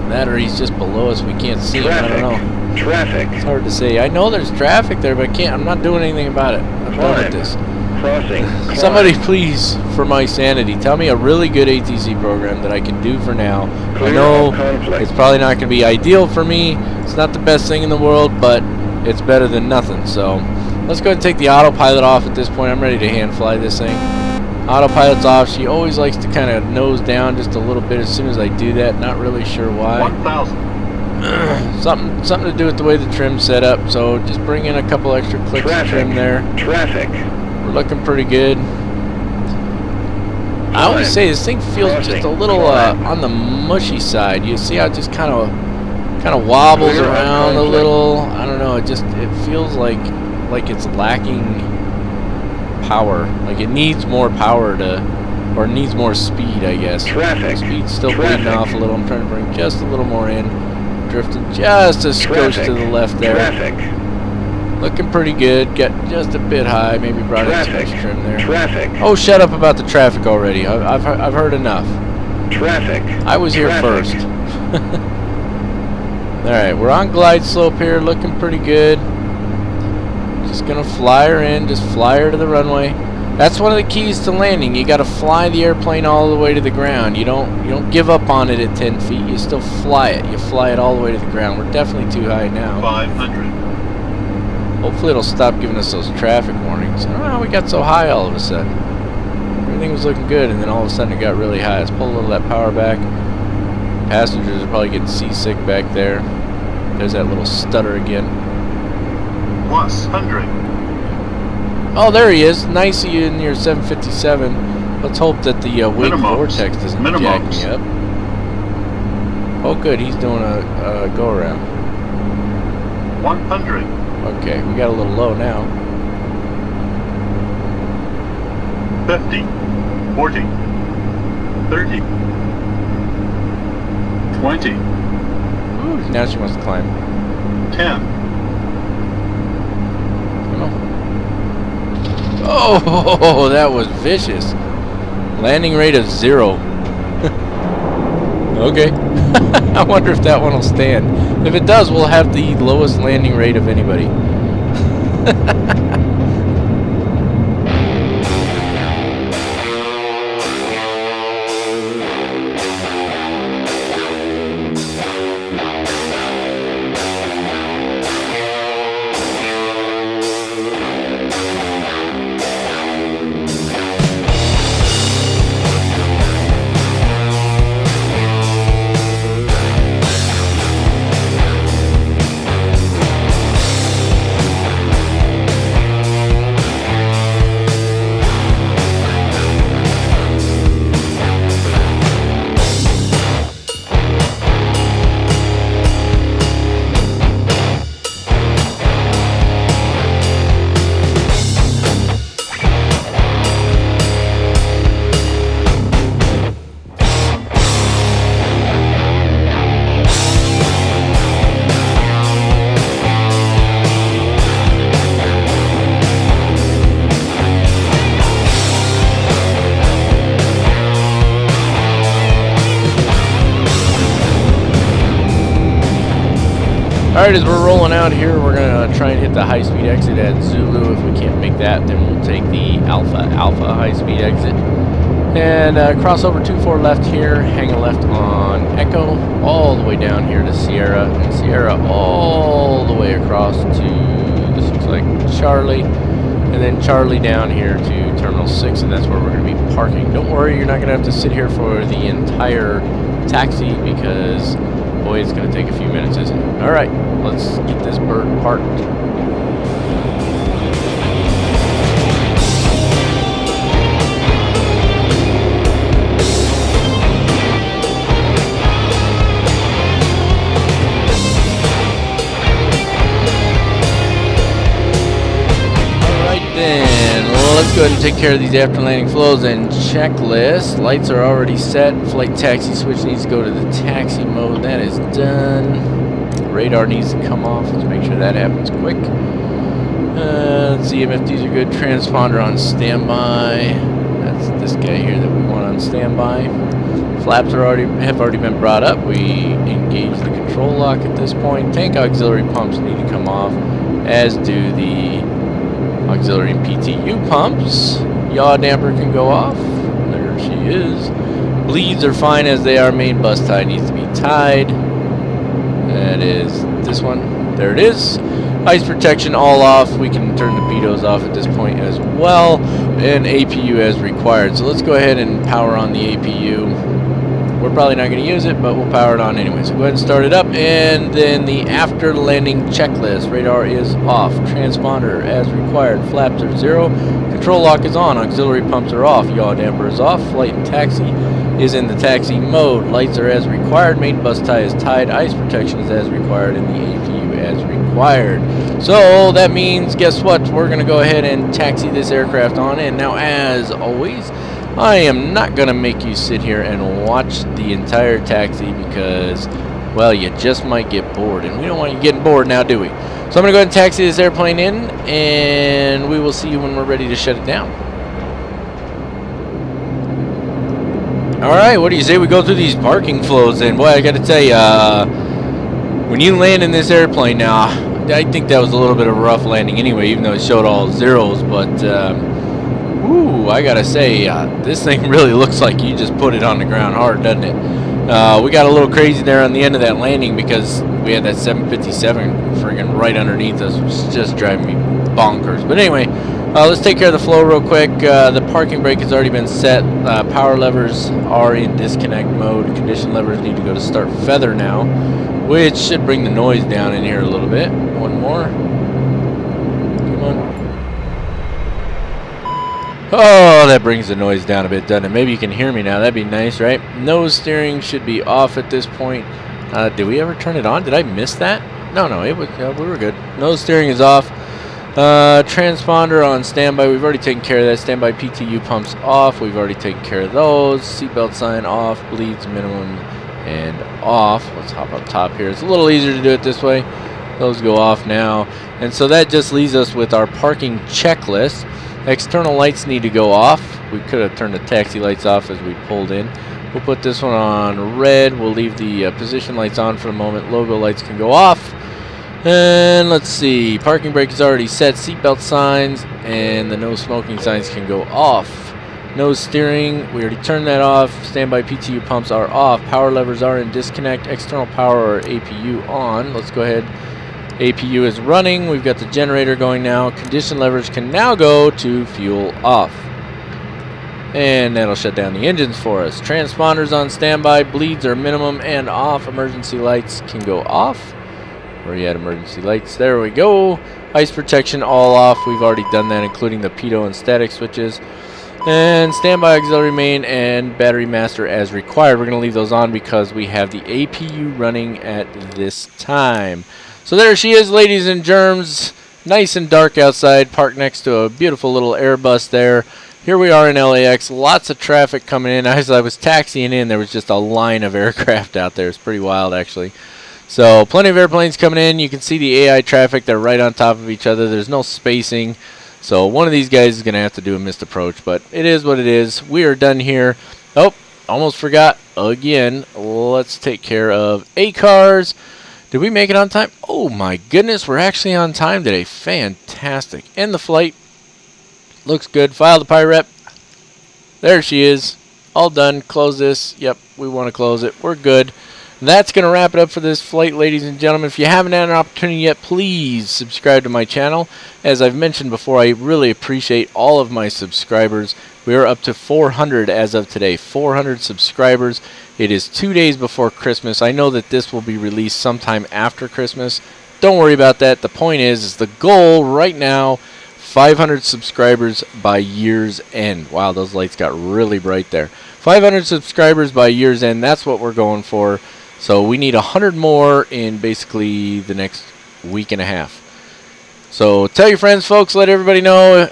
Speaker 1: That or he's just below us. We can't see him. I don't know.
Speaker 5: Traffic.
Speaker 1: It's hard to say. I know there's traffic there, but I'm not doing anything about it. I'm done with this.
Speaker 5: Crossing.
Speaker 1: Somebody please, for my sanity, tell me a really good ATC program that I can do for now. I
Speaker 5: Clear
Speaker 1: know
Speaker 5: of conflict.
Speaker 1: it's probably not going to be ideal for me. It's not the best thing in the world, but it's better than nothing. So let's go ahead and take the autopilot off at this point. I'm ready to hand fly this thing. Autopilot's off. She always likes to kind of nose down just a little bit as soon as I do that. Not really sure why.
Speaker 5: 1,000.
Speaker 1: Something to do with the way the trim's set up. So just bring in a couple extra clicks of trim there.
Speaker 5: Traffic.
Speaker 1: We're looking pretty good. I always say this thing feels just a little on the mushy side. You see how it just kind of wobbles
Speaker 5: Clear of
Speaker 1: around a
Speaker 5: conflict.
Speaker 1: little. I don't know. It feels like it's lacking power. Like it needs more power or needs more speed, I guess.
Speaker 5: Traffic.
Speaker 1: Speed's still
Speaker 5: Traffic.
Speaker 1: bleeding off a little. I'm trying to bring just a little more in. Drifting just a skosh
Speaker 5: Traffic.
Speaker 1: to the left there.
Speaker 5: Traffic.
Speaker 1: Looking pretty good. Got just a bit high. Maybe brought in too
Speaker 5: Traffic.
Speaker 1: much trim there.
Speaker 5: Traffic.
Speaker 1: Oh, shut up about the traffic already. I've heard enough.
Speaker 5: Traffic.
Speaker 1: I was here
Speaker 5: Traffic.
Speaker 1: first. Alright, we're on glide slope here. Looking pretty good. Just going to fly her in. Just fly her to the runway. That's one of the keys to landing. You got to fly the airplane all the way to the ground. You don't give up on it at 10 feet. You still fly it. You fly it all the way to the ground. We're definitely too high now.
Speaker 5: 500.
Speaker 1: Hopefully it'll stop giving us those traffic warnings. I don't know how we got so high all of a sudden. Everything was looking good, and then all of a sudden it got really high. Let's pull a little of that power back. Passengers are probably getting seasick back there. There's that little stutter again.
Speaker 5: 100.
Speaker 1: Oh, there he is. Nice of you in your 757. Let's hope that the wake
Speaker 5: Minimums.
Speaker 1: vortex doesn't jack
Speaker 5: Minimums.
Speaker 1: me up. Oh, good. He's doing a go-around.
Speaker 5: 100.
Speaker 1: Okay, we got a little low now.
Speaker 5: 50. 40. 30. 20.
Speaker 1: Ooh, now she wants to climb.
Speaker 5: 10.
Speaker 1: Come on. Oh, that was vicious. Landing rate of 0. Okay. I wonder if that one will stand. If it does, we'll have the lowest landing rate of anybody. Alright, as we're rolling out here, we're going to try and hit the high-speed exit at Zulu. If we can't make that, then we'll take the Alpha high-speed exit. And cross over 24 left here, hang a left on Echo, all the way down here to Sierra, and Sierra all the way across to, this looks like Charlie, and then Charlie down here to Terminal 6, and that's where we're going to be parking. Don't worry, you're not going to have to sit here for the entire taxi, because boy, it's going to take a few minutes, isn't it? Alright, let's get this bird parked. Let's go ahead and take care of these after landing flows and checklist. Lights are already set. Flight taxi switch needs to go to the taxi mode. That is done. Radar needs to come off. Let's make sure that happens quick. Let's see if these are good. Transponder on standby. That's this guy here that we want on standby. Flaps have already been brought up. We engage the control lock at this point. Tank auxiliary pumps need to come off, as do the Auxiliary and PTU pumps. Yaw damper can go off. There she is. Bleeds are fine as they are. Main bus tie needs to be tied. That is this one. There it is. Ice protection all off. We can turn the pitos off at this point as well. And APU as required. So let's go ahead and power on the APU. We're probably not going to use it, but we'll power it on anyway. So go ahead and start it up. And then the after landing checklist. Radar is off. Transponder as required. Flaps are 0. Control lock is on. Auxiliary pumps are off. Yaw damper is off. Flight and taxi is in the taxi mode. Lights are as required. Main bus tie is tied. Ice protection is as required. And the APU as required. So that means, guess what? We're going to go ahead and taxi this aircraft on in. Now, as always, I am not going to make you sit here and watch the entire taxi because, well, you just might get bored. And we don't want you getting bored now, do we? So I'm going to go ahead and taxi this airplane in, and we will see you when we're ready to shut it down. Alright, what do you say we go through these parking flows then? Boy, I got to tell you, when you land in this airplane now, I think that was a little bit of a rough landing anyway, even though it showed all zeros, but ooh, I gotta say, this thing really looks like you just put it on the ground hard, doesn't it? We got a little crazy there on the end of that landing because we had that 757 friggin' right underneath us, which is just driving me bonkers. But anyway, let's take care of the flow real quick. The parking brake has already been set. Power levers are in disconnect mode. Condition levers need to go to start feather now, which should bring the noise down in here a little bit. One more. Come on. Oh, that brings the noise down a bit, doesn't it? Maybe you can hear me now. That'd be nice, right? Nose steering should be off at this point. Did we ever turn it on? Did I miss that? No, it was. We were good. Nose steering is off. Transponder on standby. We've already taken care of that. Standby PTU pumps off. We've already taken care of those. Seatbelt sign off. Bleeds minimum and off. Let's hop up top here. It's a little easier to do it this way. Those go off now. And so that just leaves us with our parking checklist. External lights need to go off. We could have turned the taxi lights off as we pulled in. We'll put this one on red. We'll leave the position lights on for the moment. Logo lights can go off. And let's see. Parking brake is already set. Seatbelt signs and the no smoking signs can go off. Nose steering, we already turned that off. Standby PTU pumps are off. Power levers are in disconnect. External power or APU on. Let's go ahead. APU is running. We've got the generator going now. Condition levers can now go to fuel off. And that'll shut down the engines for us. Transponders on standby. Bleeds are minimum and off. Emergency lights can go off. Where are you at, emergency lights? There we go. Ice protection all off. We've already done that, including the pitot and static switches. And standby auxiliary main and battery master as required. We're going to leave those on because we have the APU running at this time. So there she is, ladies and germs. Nice and dark outside, parked next to a beautiful little Airbus there. Here we are in LAX, lots of traffic coming in. As I was taxiing in, there was just a line of aircraft out there. It's pretty wild, actually. So plenty of airplanes coming in. You can see the AI traffic. They're right on top of each other. There's no spacing. So one of these guys is going to have to do a missed approach, but it is what it is. We are done here. Oh, almost forgot again. Let's take care of ACARS. Did we make it on time? Oh my goodness, we're actually on time today. Fantastic. End the flight. Looks good. File the PIREP. There she is. All done. Close this. Yep, we want to close it. We're good. That's going to wrap it up for this flight, ladies and gentlemen. If you haven't had an opportunity yet, please subscribe to my channel. As I've mentioned before, I really appreciate all of my subscribers. We are up to 400 as of today. 400 subscribers. It is 2 days before Christmas. I know that this will be released sometime after Christmas. Don't worry about that. The point is the goal right now, 500 subscribers by year's end. Wow, those lights got really bright there. 500 subscribers by year's end. That's what we're going for. So we need 100 more in basically the next week and a half. So tell your friends, folks. Let everybody know.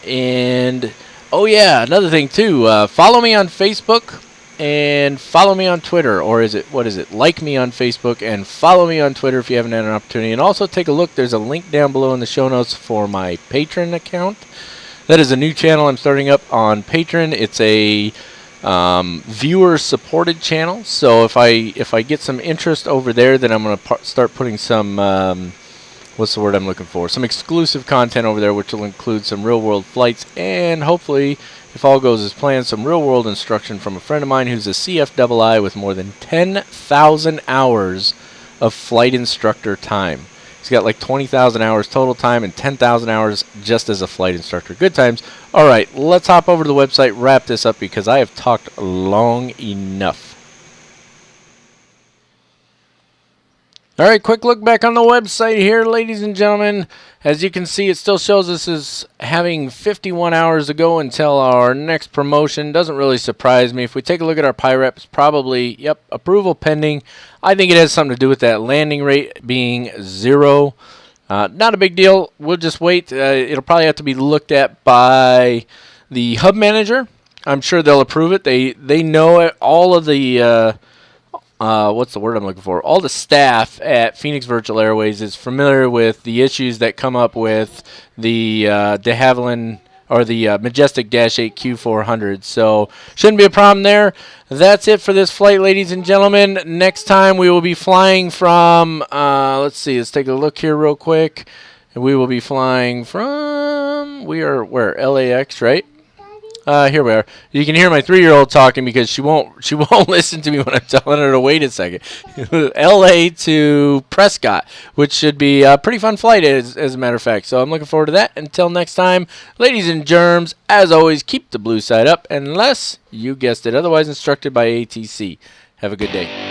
Speaker 1: And oh yeah, another thing too. Follow me on Facebook and follow me on Twitter. Or is it, what is it? Like me on Facebook and follow me on Twitter if you haven't had an opportunity. And also take a look. There's a link down below in the show notes for my Patreon account. That is a new channel I'm starting up on Patreon. It's a viewer supported channel, so if I get some interest over there, then I'm going to start putting some what's the word I'm looking for? Some exclusive content over there, which will include some real-world flights and hopefully, if all goes as planned, some real-world instruction from a friend of mine who's a CFII with more than 10,000 hours of flight instructor time. He's got like 20,000 hours total time and 10,000 hours just as a flight instructor. Good times. All right, let's hop over to the website, wrap this up because I have talked long enough. All right, quick look back on the website here, ladies and gentlemen. As you can see, it still shows us as having 51 hours to go until our next promotion. Doesn't really surprise me. If we take a look at our PIREPs, probably, yep, approval pending. I think it has something to do with that landing rate being 0. Not a big deal. We'll just wait. It'll probably have to be looked at by the hub manager. I'm sure they'll approve it. They know it. All of the... what's the word I'm looking for? All the staff at Phoenix Virtual Airways is familiar with the issues that come up with the de Havilland or the Majestic -8 Q400. So shouldn't be a problem there. That's it for this flight, ladies and gentlemen. Next time we will be flying from, let's see, let's take a look here real quick. We will be flying from, we are where? LAX, right? Here we are. You can hear my 3-year-old talking because she won't listen to me when I'm telling her to wait a second. LA to Prescott, which should be a pretty fun flight as a matter of fact. So I'm looking forward to that. Until next time, ladies and germs, as always, keep the blue side up unless you guessed it, otherwise instructed by ATC. Have a good day.